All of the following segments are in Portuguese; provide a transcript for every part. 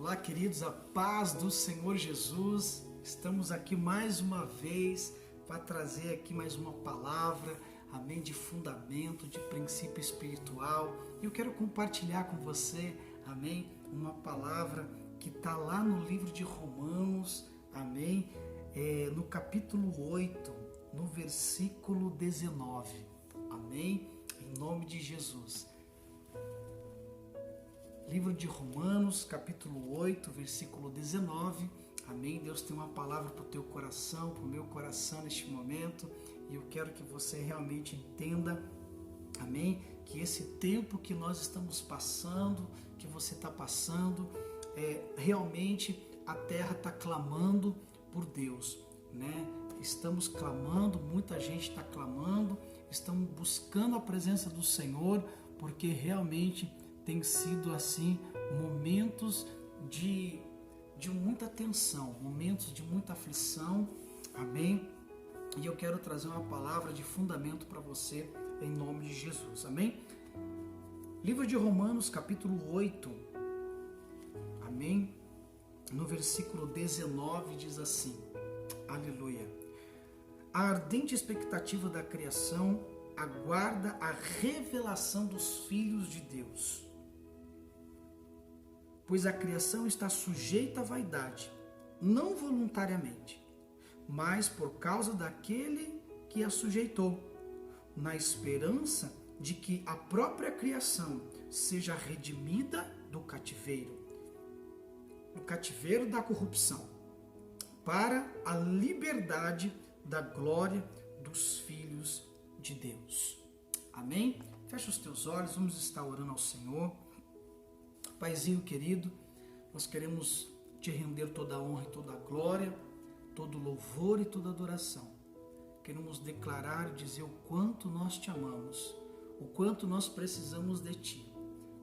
Olá, queridos, a paz do Senhor Jesus. Estamos aqui mais uma vez para trazer aqui mais uma palavra, amém, de fundamento, de princípio espiritual. Eu quero compartilhar com você, amém, uma palavra que está lá no livro de Romanos, amém, no capítulo 8, no versículo 19, amém, em nome de Jesus. Livro de Romanos, capítulo 8, versículo 19. Amém? Deus tem uma palavra para o teu coração, para o meu coração neste momento. E eu quero que você realmente entenda, amém? Que esse tempo que nós estamos passando, que você está passando, realmente a terra está clamando por Deus, né? Estamos clamando, muita gente está clamando, estamos buscando a presença do Senhor, porque realmente tem sido assim momentos de muita tensão, momentos de muita aflição, amém? E eu quero trazer uma palavra de fundamento para você em nome de Jesus, amém? Livro de Romanos, capítulo 8, amém? No versículo 19 diz assim, aleluia. A ardente expectativa da criação aguarda a revelação dos filhos de Deus. Pois a criação está sujeita à vaidade, não voluntariamente, mas por causa daquele que a sujeitou, na esperança de que a própria criação seja redimida do cativeiro da corrupção, para a liberdade da glória dos filhos de Deus. Amém? Fecha os teus olhos, vamos estar orando ao Senhor. Paizinho querido, nós queremos te render toda a honra e toda a glória, todo louvor e toda adoração. Queremos declarar e dizer o quanto nós te amamos, o quanto nós precisamos de ti,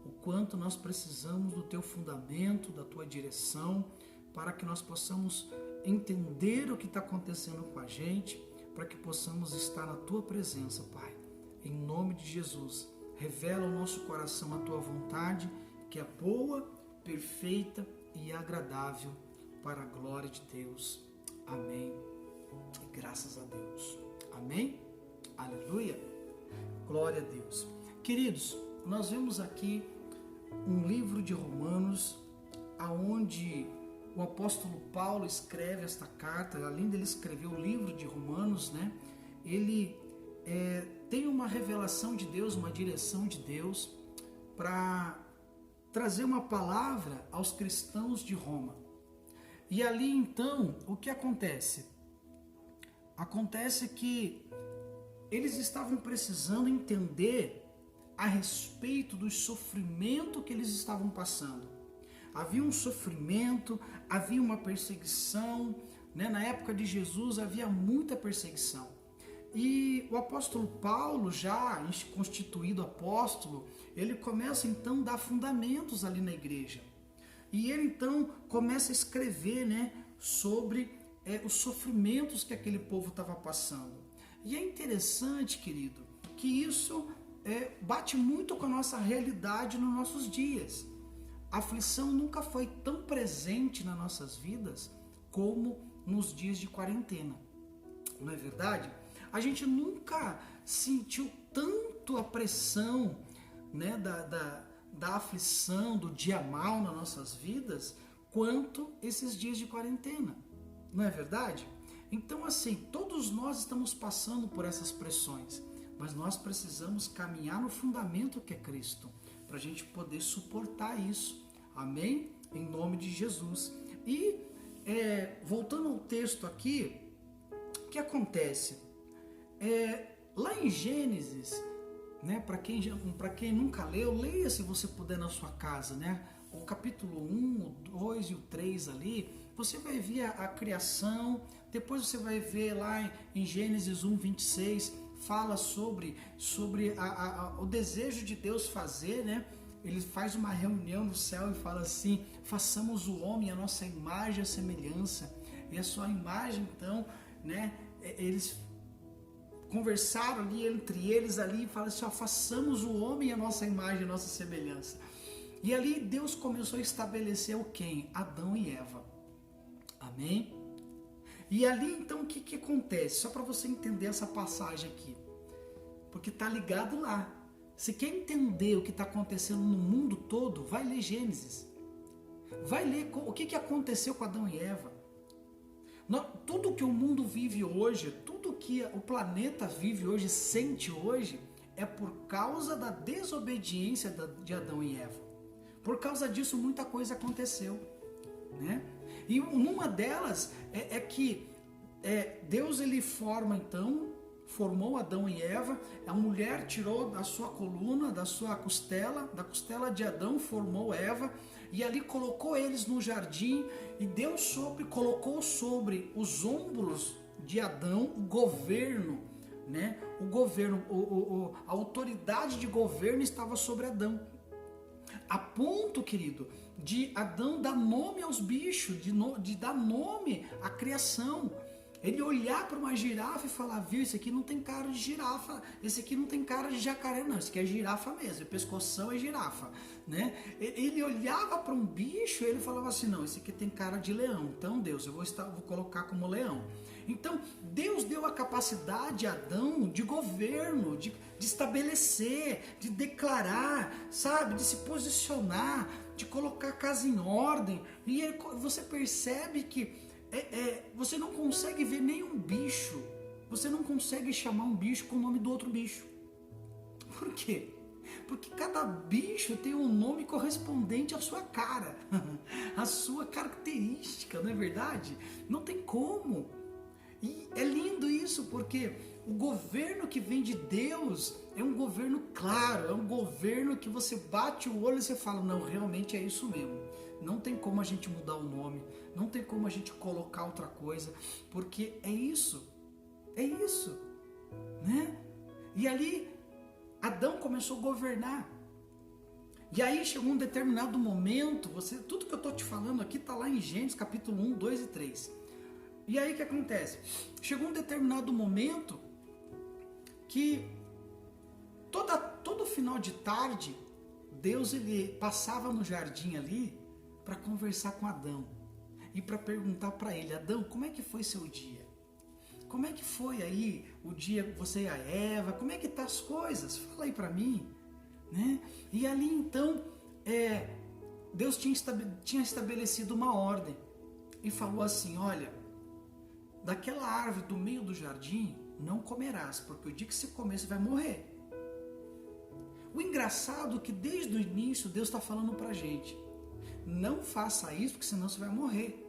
o quanto nós precisamos do teu fundamento, da tua direção, para que nós possamos entender o que está acontecendo com a gente, para que possamos estar na tua presença, Pai. Em nome de Jesus, revela ao nosso coração a tua vontade, que é boa, perfeita e agradável para a glória de Deus. Amém. E graças a Deus. Amém? Aleluia. Glória a Deus. Queridos, nós vemos aqui um livro de Romanos, aonde o apóstolo Paulo escreve esta carta. Além dele escrever o livro de Romanos, né? Ele tem uma revelação de Deus, uma direção de Deus para trazer uma palavra aos cristãos de Roma. E ali então, o que acontece? Acontece que eles estavam precisando entender a respeito do sofrimento que eles estavam passando. Havia um sofrimento, havia uma perseguição, né? Na época de Jesus havia muita perseguição. E o apóstolo Paulo, já constituído apóstolo, ele começa então a dar fundamentos ali na igreja. E ele então começa a escrever, né, sobre os sofrimentos que aquele povo estava passando. E é interessante, querido, que isso bate muito com a nossa realidade nos nossos dias. A aflição nunca foi tão presente nas nossas vidas como nos dias de quarentena. Não é verdade? A gente nunca sentiu tanto a pressão, né, da aflição, do dia mal nas nossas vidas, quanto esses dias de quarentena. Não é verdade? Então, assim, todos nós estamos passando por essas pressões, mas nós precisamos caminhar no fundamento que é Cristo, para a gente poder suportar isso. Amém? Em nome de Jesus. E, voltando ao texto aqui, o que acontece? Lá em Gênesis, né, para quem nunca leu, leia se você puder na sua casa, né, o capítulo 1, o 2 e o 3 ali, você vai ver a criação. Depois você vai ver lá em Gênesis 1, 26, fala sobre o desejo de Deus fazer, né? Ele faz uma reunião no céu e fala assim: façamos o homem a nossa imagem e a semelhança. E a sua imagem, então, né, eles conversaram ali entre eles ali e falaram assim: façamos o homem a nossa imagem e a nossa semelhança. E ali Deus começou a estabelecer o quem? Adão e Eva. Amém? E ali então o que acontece? Só para você entender essa passagem aqui. Porque está ligado lá. Se quer entender o que está acontecendo no mundo todo, vai ler Gênesis. Vai ler o que aconteceu com Adão e Eva. Tudo que o mundo vive hoje, tudo que o planeta vive hoje, sente hoje, é por causa da desobediência de Adão e Eva. Por causa disso, muita coisa aconteceu, né? E uma delas é que Deus ele formou Adão e Eva, a mulher tirou da sua coluna, da costela de Adão, formou Eva, e ali colocou eles no jardim, e Deus colocou sobre os ombros de Adão o governo, né? O governo, a autoridade de governo estava sobre Adão. A ponto, querido, de Adão dar nome aos bichos, de dar nome à criação. Ele olhar para uma girafa e falar, viu, esse aqui não tem cara de girafa, esse aqui não tem cara de jacaré, não, esse aqui é girafa mesmo, o pescoção é girafa, né? Ele olhava para um bicho e ele falava assim, não, esse aqui tem cara de leão, então Deus, eu vou colocar como leão. Então, Deus deu a capacidade a Adão de governo, de estabelecer, de declarar, sabe, de se posicionar, de colocar a casa em ordem, e você percebe que você não consegue ver nenhum bicho, você não consegue chamar um bicho com o nome do outro bicho. Por quê? Porque cada bicho tem um nome correspondente à sua cara, à sua característica, não é verdade? Não tem como. E é lindo isso, porque o governo que vem de Deus é um governo claro, é um governo que você bate o olho e você fala, não, realmente é isso mesmo. Não tem como a gente mudar o nome, não tem como a gente colocar outra coisa, porque é isso, né? E ali, Adão começou a governar. E aí chegou um determinado momento, tudo que eu estou te falando aqui está lá em Gênesis capítulo 1, 2 e 3. E aí o que acontece? Chegou um determinado momento que todo final de tarde, Deus ele passava no jardim ali para conversar com Adão e para perguntar para ele, Adão, como é que foi seu dia? Como é que foi aí o dia, você e a Eva? Como é que tá as coisas? Fala aí para mim, né? E ali então, Deus tinha estabelecido uma ordem e falou assim, olha, daquela árvore do meio do jardim não comerás, porque o dia que você comer você vai morrer. O engraçado é que desde o início Deus está falando pra gente, não faça isso porque senão você vai morrer.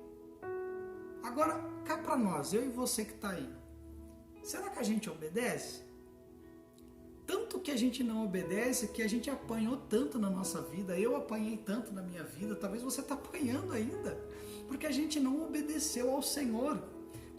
Agora, cá pra nós, eu e você que está aí, será que a gente obedece? Tanto que a gente não obedece, que a gente apanhou tanto na nossa vida, eu apanhei tanto na minha vida, talvez você está apanhando ainda, porque a gente não obedeceu ao Senhor.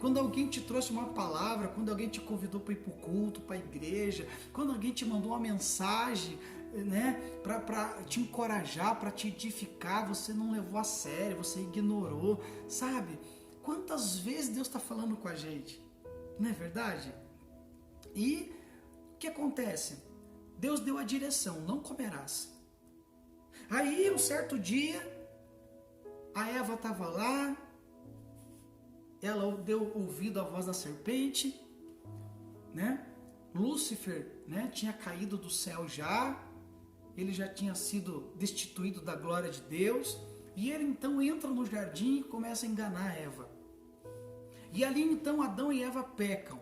Quando alguém te trouxe uma palavra, quando alguém te convidou para ir para o culto, para a igreja, quando alguém te mandou uma mensagem, né, para te encorajar, para te edificar, você não levou a sério, você ignorou, sabe? Quantas vezes Deus está falando com a gente, não é verdade? E o que acontece? Deus deu a direção, não comerás. Aí um certo dia, a Eva estava lá, ela deu ouvido à voz da serpente, né? Lúcifer, né, tinha caído do céu já, ele já tinha sido destituído da glória de Deus, e ele então entra no jardim e começa a enganar Eva. E ali então Adão e Eva pecam.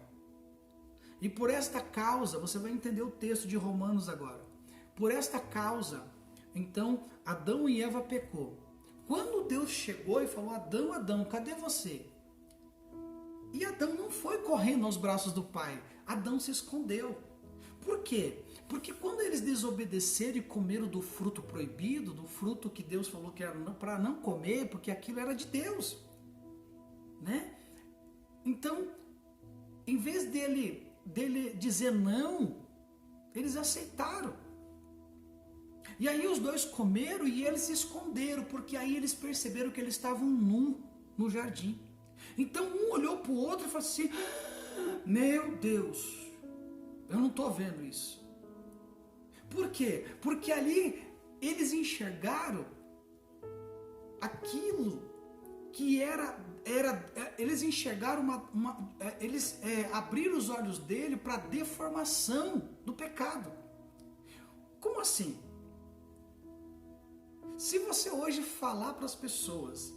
E por esta causa, você vai entender o texto de Romanos agora. Por esta causa, então Adão e Eva pecou. Quando Deus chegou e falou, Adão, Adão, cadê você? E Adão não foi correndo aos braços do pai. Adão se escondeu. Por quê? Porque quando eles desobedeceram e comeram do fruto proibido, do fruto que Deus falou que era para não comer, porque aquilo era de Deus, né? Então, em vez dele dizer não, eles aceitaram. E aí os dois comeram e eles se esconderam, porque aí eles perceberam que eles estavam nus no jardim. Então um olhou para o outro e falou assim, meu Deus, eu não estou vendo isso. Por quê? Porque ali eles enxergaram aquilo que eles enxergaram eles abriram os olhos dele para a deformação do pecado. Como assim? Se você hoje falar para as pessoas,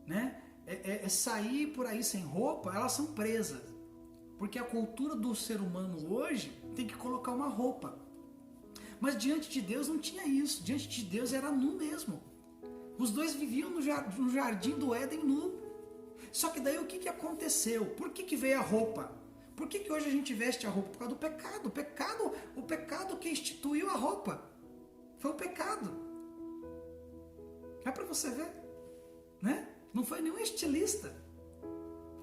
né, sair por aí sem roupa, elas são presas. Porque a cultura do ser humano hoje tem que colocar uma roupa. Mas diante de Deus não tinha isso. Diante de Deus era nu mesmo. Os dois viviam no jardim do Éden nu. Só que daí o que aconteceu? Por que veio a roupa? Por que hoje a gente veste a roupa? Por causa do pecado. O pecado que instituiu a roupa. Foi o pecado. É para você ver, né? Não foi nenhum estilista.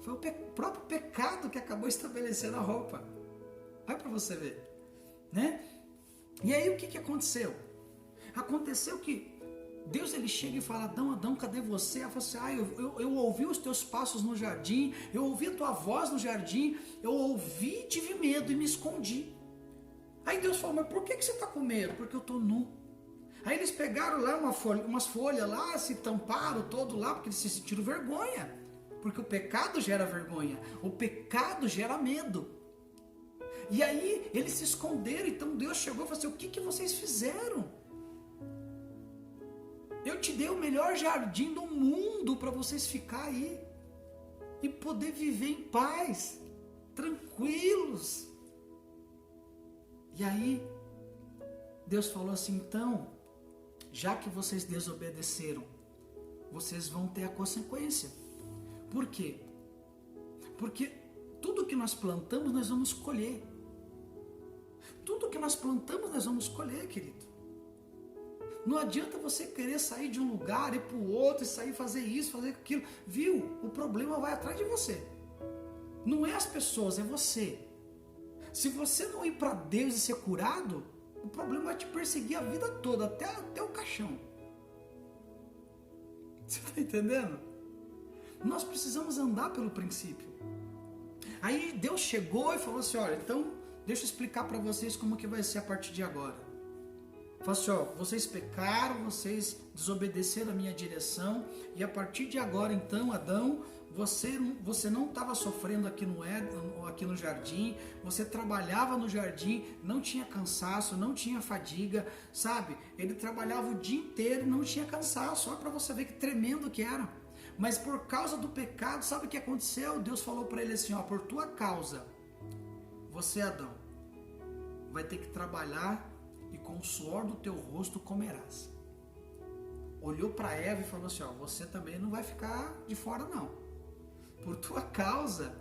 Foi o próprio pecado que acabou estabelecendo a roupa. É para você ver, né? E aí o que aconteceu? Aconteceu que Deus ele chega e fala: Adão, cadê você? Ela fala assim: eu ouvi os teus passos no jardim, eu ouvi a tua voz no jardim, eu ouvi e tive medo e me escondi. Aí Deus falou: mas por que você está com medo? Porque eu estou nu. Aí eles pegaram lá umas folhas lá, se tamparam todo lá, porque eles se sentiram vergonha. Porque o pecado gera vergonha, o pecado gera medo. E aí eles se esconderam, então Deus chegou e falou assim: o que vocês fizeram? Eu te dei o melhor jardim do mundo para vocês ficar aí e poder viver em paz, tranquilos. E aí Deus falou assim: então, já que vocês desobedeceram, vocês vão ter a consequência. Por quê? Porque tudo que nós plantamos, nós vamos colher. Tudo que nós plantamos, nós vamos colher, querido. Não adianta você querer sair de um lugar, ir para o outro, e sair fazer isso, fazer aquilo. Viu? O problema vai atrás de você. Não é as pessoas, é você. Se você não ir para Deus e ser curado, o problema vai te perseguir a vida toda, até o caixão. Você está entendendo? Nós precisamos andar pelo princípio. Aí Deus chegou e falou assim: olha, então deixa eu explicar para vocês como que vai ser a partir de agora. Falou assim: ó, vocês pecaram, vocês desobedeceram a minha direção, e a partir de agora então, Adão, você não estava sofrendo aqui no jardim, você trabalhava no jardim, não tinha cansaço, não tinha fadiga, sabe? Ele trabalhava o dia inteiro e não tinha cansaço, só para você ver que tremendo que era. Mas por causa do pecado, sabe o que aconteceu? Deus falou para ele assim: ó, por tua causa, você, Adão, vai ter que trabalhar e com o suor do teu rosto comerás. Olhou para Eva e falou assim: ó, você também não vai ficar de fora não. Por tua causa,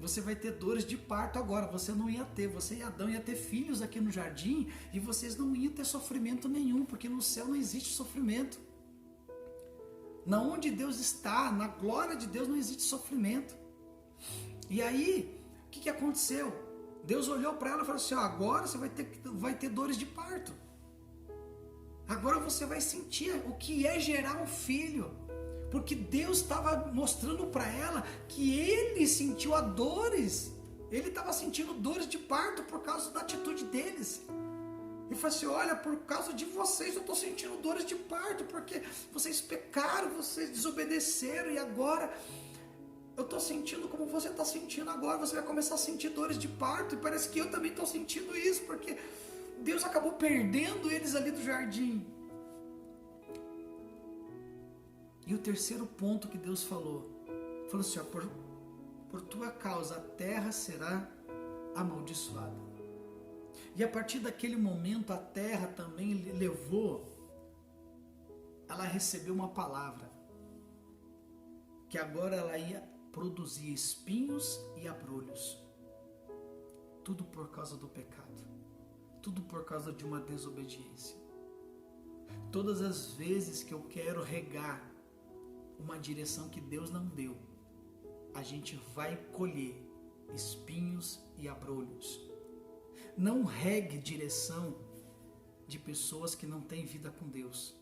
você vai ter dores de parto agora. Você não ia ter, você e Adão ia ter filhos aqui no jardim e vocês não iam ter sofrimento nenhum, porque no céu não existe sofrimento. Na onde Deus está, na glória de Deus não existe sofrimento. E aí, o que aconteceu? Deus olhou para ela e falou assim: ó, agora você vai ter dores de parto. Agora você vai sentir o que é gerar um filho. Porque Deus estava mostrando para ela que ele sentiu a dores. Ele estava sentindo dores de parto por causa da atitude deles. E falou assim: olha, por causa de vocês eu estou sentindo dores de parto, porque vocês pecaram, vocês desobedeceram, e agora eu estou sentindo como você está sentindo agora. Você vai começar a sentir dores de parto, e parece que eu também estou sentindo isso, porque Deus acabou perdendo eles ali do jardim. E o terceiro ponto que Deus falou assim: ó, por tua causa a terra será amaldiçoada. E a partir daquele momento a terra também ela recebeu uma palavra, que agora ela ia produzir espinhos e abrolhos. Tudo por causa do pecado, tudo por causa de uma desobediência. Todas as vezes que eu quero regar uma direção que Deus não deu, a gente vai colher espinhos e abrolhos. Não regue direção de pessoas que não têm vida com Deus.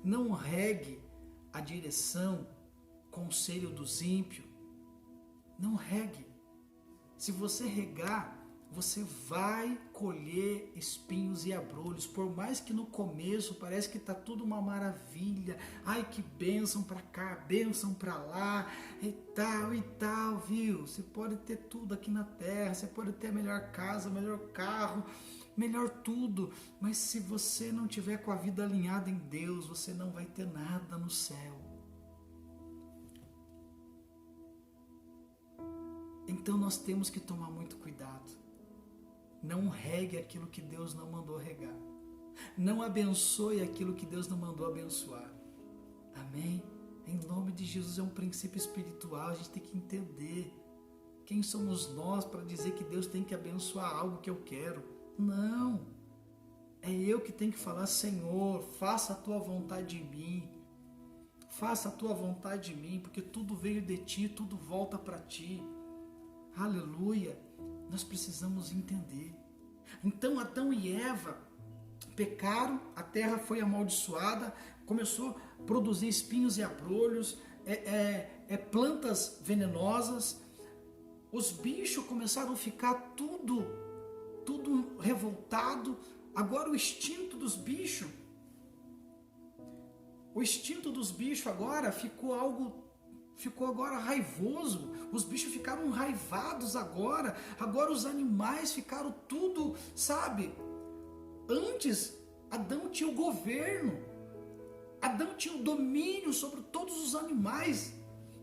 Não regue a direção, conselho dos ímpios. Não regue. Se você regar, você vai colher espinhos e abrolhos, por mais que no começo parece que está tudo uma maravilha, ai que bênção para cá, bênção para lá, e tal, viu? Você pode ter tudo aqui na terra, você pode ter a melhor casa, melhor carro, melhor tudo, mas se você não tiver com a vida alinhada em Deus, você não vai ter nada no céu. Então nós temos que tomar muito cuidado. Não regue aquilo que Deus não mandou regar. Não abençoe aquilo que Deus não mandou abençoar. Amém? Em nome de Jesus, é um princípio espiritual, a gente tem que entender. Quem somos nós para dizer que Deus tem que abençoar algo que eu quero? Não. É eu que tenho que falar, Senhor, faça a tua vontade em mim. Faça a tua vontade em mim, porque tudo veio de ti, tudo volta para ti. Aleluia. Nós precisamos entender. Então Adão e Eva pecaram, a terra foi amaldiçoada, começou a produzir espinhos e abrolhos, plantas venenosas, os bichos começaram a ficar tudo revoltado. Agora o instinto dos bichos agora ficou agora raivoso, os bichos ficaram raivados agora os animais ficaram tudo, sabe? Antes, Adão tinha o governo, Adão tinha o domínio sobre todos os animais,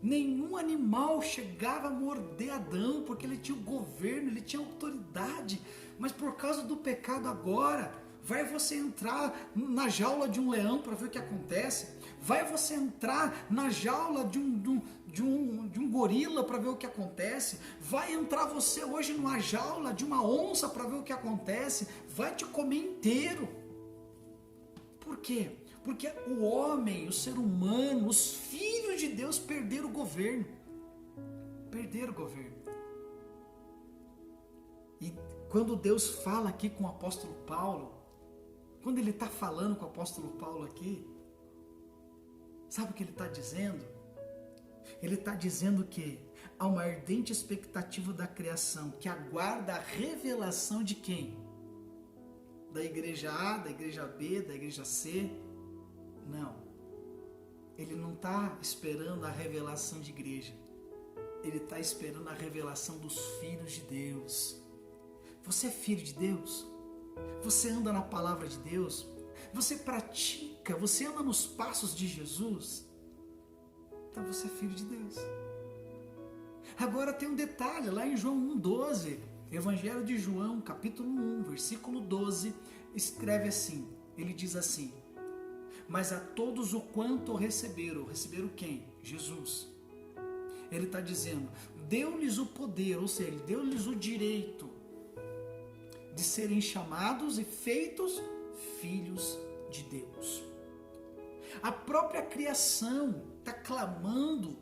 nenhum animal chegava a morder Adão, porque ele tinha o governo, ele tinha autoridade, mas por causa do pecado agora, vai você entrar na jaula de um leão para ver o que acontece? Vai você entrar na jaula de um gorila para ver o que acontece? Vai entrar você hoje numa jaula de uma onça para ver o que acontece? Vai te comer inteiro. Por quê? Porque o homem, o ser humano, os filhos de Deus perderam o governo. Perderam o governo. E quando Deus fala aqui com o apóstolo Paulo, quando ele está falando com o apóstolo Paulo aqui, sabe o que ele está dizendo? Ele está dizendo que há uma ardente expectativa da criação que aguarda a revelação de quem? Da igreja A, da igreja B, da igreja C? Não. Ele não está esperando a revelação de igreja. Ele está esperando a revelação dos filhos de Deus. Você é filho de Deus? Você anda na palavra de Deus? Você pratica? Você anda nos passos de Jesus? Então você é filho de Deus. Agora tem um detalhe, lá em João 1,12, Evangelho de João, capítulo 1, versículo 12, escreve assim, ele diz assim: mas a todos o quanto receberam quem? Jesus. Ele está dizendo, deu-lhes o poder, ou seja, deu-lhes o direito de serem chamados e feitos filhos de Deus. A própria criação está clamando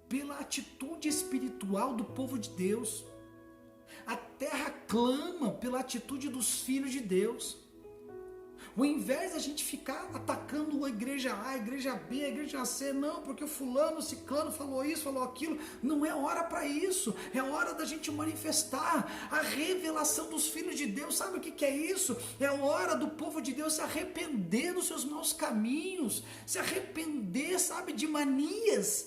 pela atitude espiritual do povo de Deus. A terra clama pela atitude dos filhos de Deus. Ao invés da gente ficar atacando a igreja A, a igreja B, a igreja C, não, porque o fulano, o ciclano falou isso, falou aquilo, não é hora para isso, é hora da gente manifestar a revelação dos filhos de Deus. Sabe o que é isso? É hora do povo de Deus se arrepender dos seus maus caminhos, se arrepender, sabe, de manias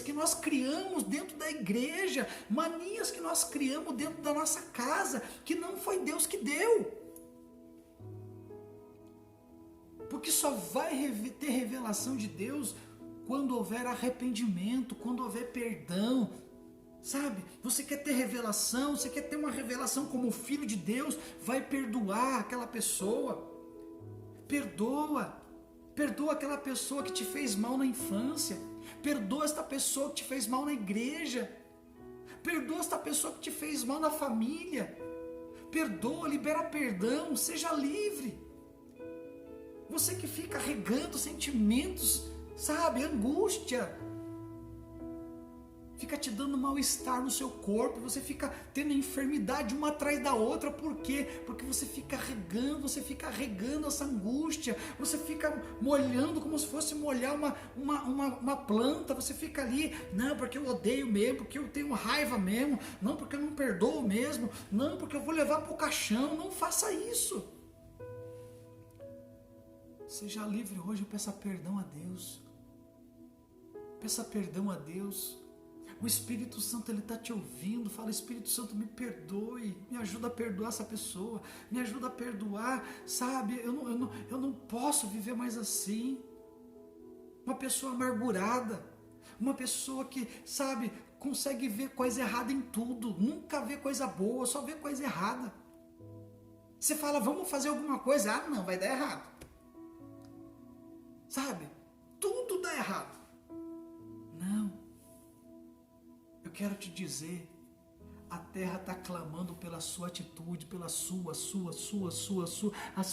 que nós criamos dentro da igreja, manias que nós criamos dentro da nossa casa, que não foi Deus que deu. Porque só vai ter revelação de Deus quando houver arrependimento, quando houver perdão, sabe? Você quer ter revelação, você quer ter uma revelação como filho de Deus, vai perdoar aquela pessoa. Perdoa aquela pessoa que te fez mal na infância, perdoa esta pessoa que te fez mal na igreja, perdoa esta pessoa que te fez mal na família, perdoa, libera perdão, seja livre. Você que fica regando sentimentos, sabe, angústia. fica te dando mal-estar no seu corpo, você fica tendo enfermidade uma atrás da outra. Por quê? Porque você fica regando essa angústia, você fica molhando como se fosse molhar uma planta, você fica ali, não, porque eu odeio mesmo, porque eu tenho raiva mesmo, não, porque eu não perdoo mesmo, não, porque eu vou levar para o caixão. Não faça isso. Seja livre hoje, peça perdão a Deus. Peça perdão a Deus. O Espírito Santo, ele está te ouvindo. Fala: Espírito Santo, me perdoe, me ajuda a perdoar essa pessoa, me ajuda a perdoar, sabe? Eu não posso viver mais assim. Uma pessoa amargurada, uma pessoa que, sabe, consegue ver coisa errada em tudo, nunca vê coisa boa, só vê coisa errada. Você fala: vamos fazer alguma coisa, ah, não, vai dar errado. Sabe? Tudo dá errado. Não. Eu quero te dizer, a terra está clamando pela sua atitude, pela sua atitude, a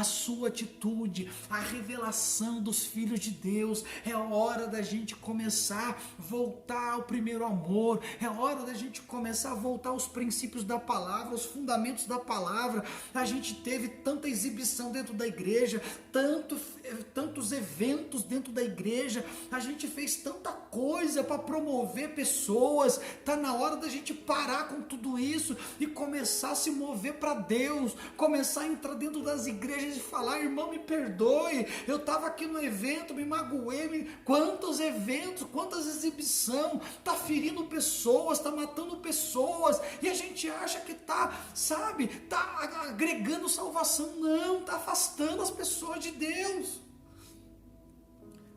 sua atitude, a revelação dos filhos de Deus. É hora da gente começar a voltar ao primeiro amor, é hora da gente começar a voltar aos princípios da palavra, aos fundamentos da palavra. A gente teve tanta exibição dentro da igreja, tantos eventos dentro da igreja, a gente fez tanta coisa para promover pessoas. Está na hora da gente parar com tudo isso e começar a se mover para Deus, começar a entrar dentro das igrejas e falar: irmão, me perdoe, eu estava aqui no evento, me magoei. Quantos eventos, quantas exibições, está ferindo pessoas, está matando pessoas, e a gente acha que está, sabe, está agregando salvação. Não, está afastando as pessoas de Deus.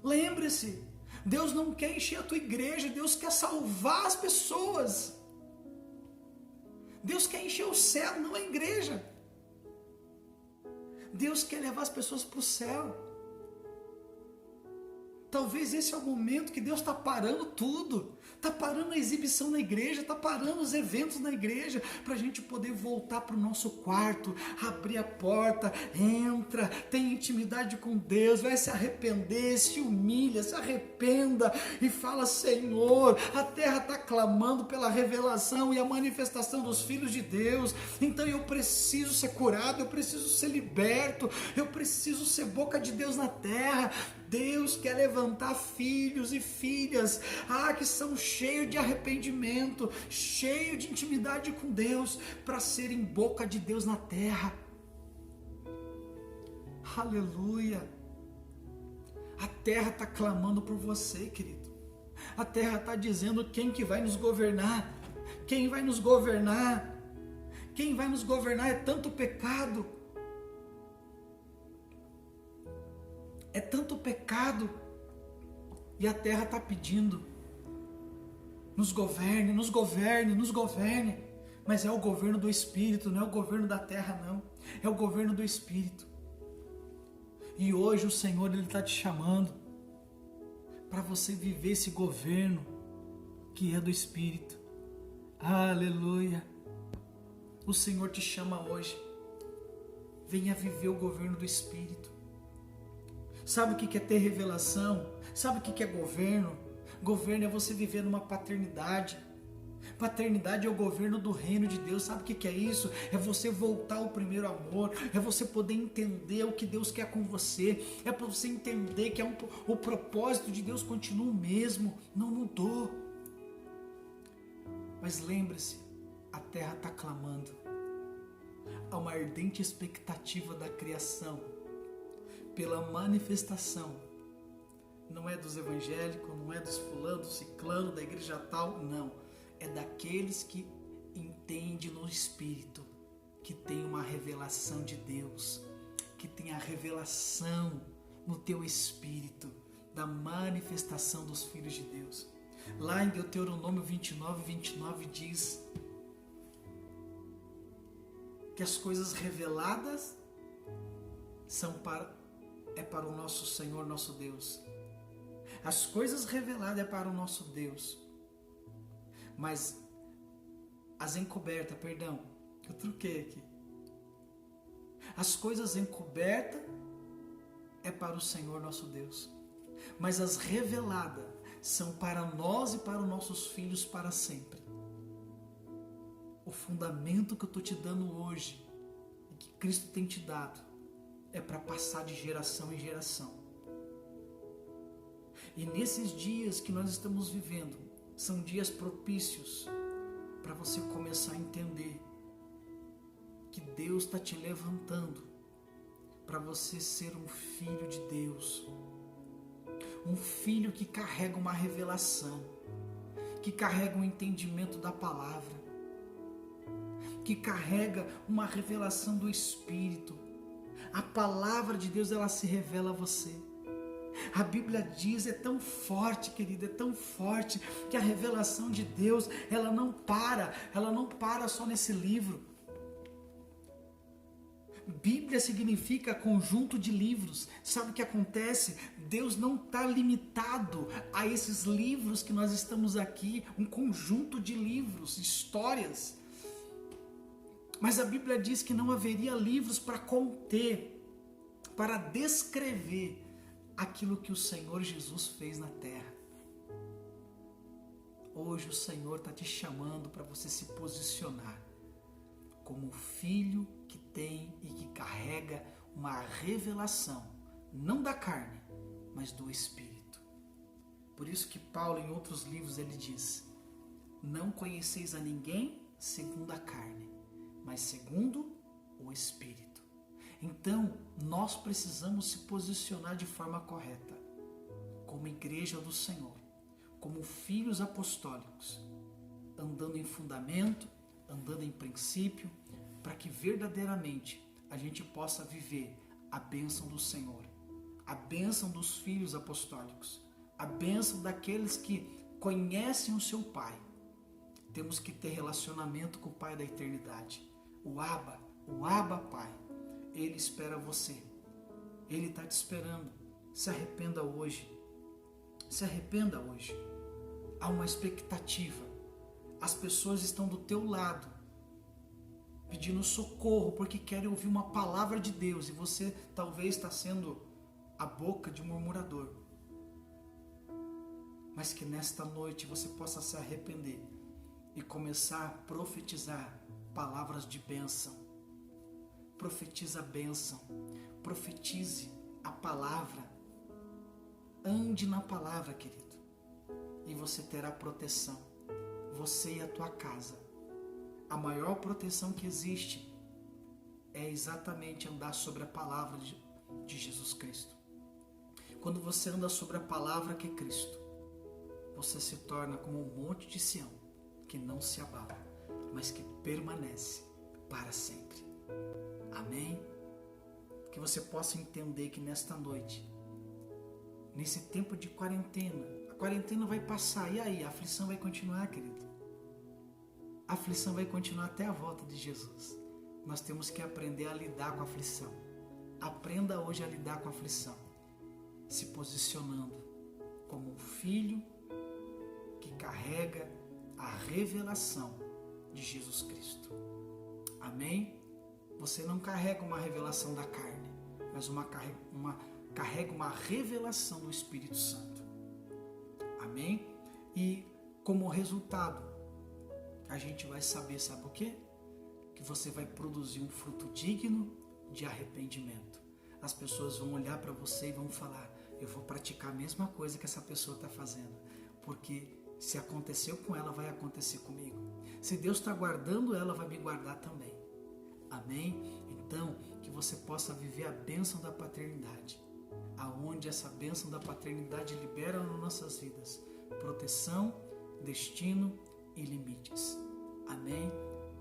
Lembre-se, Deus não quer encher a tua igreja, Deus quer salvar as pessoas. Deus quer encher o céu, não a igreja. Deus quer levar as pessoas para o céu. Talvez esse é o momento que Deus está parando tudo. Está parando a exibição na igreja, está parando os eventos na igreja, para a gente poder voltar para o nosso quarto, abrir a porta, entra, tem intimidade com Deus, vai se arrepender, se humilha, se arrependa e fala: Senhor, a terra está clamando pela revelação e a manifestação dos filhos de Deus, então eu preciso ser curado, eu preciso ser liberto, eu preciso ser boca de Deus na terra. Deus quer levantar filhos e filhas, que são cheios de arrependimento, cheios de intimidade com Deus, para serem boca de Deus na terra. Aleluia! A terra está clamando por você, querido. A terra está dizendo: quem que vai nos governar? Quem vai nos governar? Quem vai nos governar? É tanto pecado. É tanto pecado, e a terra está pedindo: nos governe, nos governe, nos governe. Mas é o governo do Espírito, não é o governo da terra, não. É o governo do Espírito. E hoje o Senhor, Ele está te chamando para você viver esse governo que é do Espírito. Aleluia! O Senhor te chama hoje. Venha viver o governo do Espírito. Sabe o que é ter revelação? Sabe o que é governo? Governo é você viver numa paternidade. Paternidade é o governo do reino de Deus. Sabe o que é isso? É você voltar ao primeiro amor. É você poder entender o que Deus quer com você. É para você entender que o propósito de Deus continua o mesmo. Não mudou. Mas lembre-se, a terra está clamando. Há uma ardente expectativa da criação pela manifestação. Não é dos evangélicos, não é dos fulano, do ciclano, da igreja tal, não. É daqueles que entendem no Espírito, que tem uma revelação de Deus, que tem a revelação no teu Espírito, da manifestação dos filhos de Deus. Lá em Deuteronômio 29 diz que as coisas reveladas é para o nosso Senhor, nosso Deus. As coisas reveladas é para o nosso Deus. Mas as encobertas, eu troquei aqui. As coisas encobertas é para o Senhor, nosso Deus. Mas as reveladas são para nós e para os nossos filhos para sempre. O fundamento que eu estou te dando hoje, e que Cristo tem te dado, é para passar de geração em geração. E nesses dias que nós estamos vivendo, são dias propícios para você começar a entender que Deus está te levantando para você ser um filho de Deus. Um filho que carrega uma revelação, que carrega um entendimento da palavra, que carrega uma revelação do Espírito. A palavra de Deus, ela se revela a você. A Bíblia diz, é tão forte, querida, é tão forte, que a revelação de Deus, ela não para só nesse livro. Bíblia significa conjunto de livros. Sabe o que acontece? Deus não está limitado a esses livros que nós estamos aqui, um conjunto de livros, histórias. Mas a Bíblia diz que não haveria livros para conter, para descrever aquilo que o Senhor Jesus fez na terra. Hoje o Senhor está te chamando para você se posicionar como o filho que tem e que carrega uma revelação, não da carne, mas do Espírito. Por isso que Paulo, em outros livros, ele diz: não conheceis a ninguém segundo a carne, mas segundo o Espírito. Então, nós precisamos se posicionar de forma correta, como igreja do Senhor, como filhos apostólicos, andando em fundamento, andando em princípio, para que verdadeiramente a gente possa viver a bênção do Senhor, a bênção dos filhos apostólicos, a bênção daqueles que conhecem o seu Pai. Temos que ter relacionamento com o Pai da eternidade, o Abba Pai. Ele espera você, Ele está te esperando. Se arrependa hoje, se arrependa hoje. Há uma expectativa, as pessoas estão do teu lado, pedindo socorro, porque querem ouvir uma palavra de Deus, e você talvez está sendo a boca de um murmurador. Mas que nesta noite você possa se arrepender e começar a profetizar palavras de bênção. Profetiza a bênção, profetize a palavra, ande na palavra, querido, e você terá proteção, você e a tua casa. A maior proteção que existe é exatamente andar sobre a palavra de Jesus Cristo. Quando você anda sobre a palavra que é Cristo, você se torna como um monte de Sião, que não se abala, mas que permanece para sempre. Amém? Que você possa entender que nesta noite, nesse tempo de quarentena, a quarentena vai passar, e aí? A aflição vai continuar, querido? A aflição vai continuar até a volta de Jesus. Nós temos que aprender a lidar com a aflição. Aprenda hoje a lidar com a aflição, se posicionando como um filho que carrega a revelação de Jesus Cristo. Amém? Você não carrega uma revelação da carne, mas carrega uma revelação do Espírito Santo. Amém? E como resultado, a gente vai saber, sabe o quê? Que você vai produzir um fruto digno de arrependimento. As pessoas vão olhar para você e vão falar: eu vou praticar a mesma coisa que essa pessoa está fazendo, porque se aconteceu com ela, vai acontecer comigo. Se Deus está guardando ela, vai me guardar também. Amém? Então, que você possa viver a bênção da paternidade, aonde essa bênção da paternidade libera nas nossas vidas proteção, destino e limites. Amém?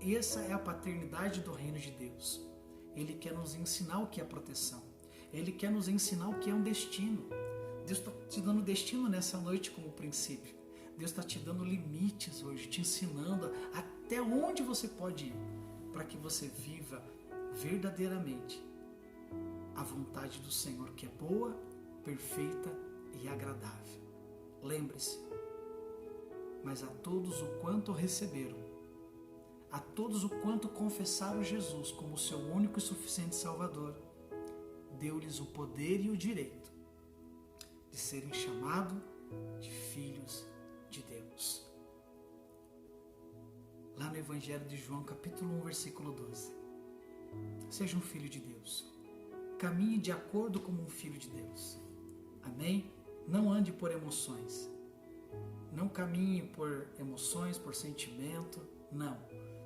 Essa é a paternidade do reino de Deus. Ele quer nos ensinar o que é proteção. Ele quer nos ensinar o que é um destino. Deus está te dando destino nessa noite como princípio. Deus está te dando limites hoje, te ensinando até onde você pode ir, para que você viva verdadeiramente a vontade do Senhor, que é boa, perfeita e agradável. Lembre-se, mas a todos o quanto receberam, a todos o quanto confessaram Jesus como seu único e suficiente Salvador, deu-lhes o poder e o direito de serem chamados de filhos de Deus. Lá no Evangelho de João, capítulo 1, versículo 12. Seja um filho de Deus. Caminhe de acordo como um filho de Deus. Amém? Não ande por emoções. Não caminhe por emoções, por sentimento. Não.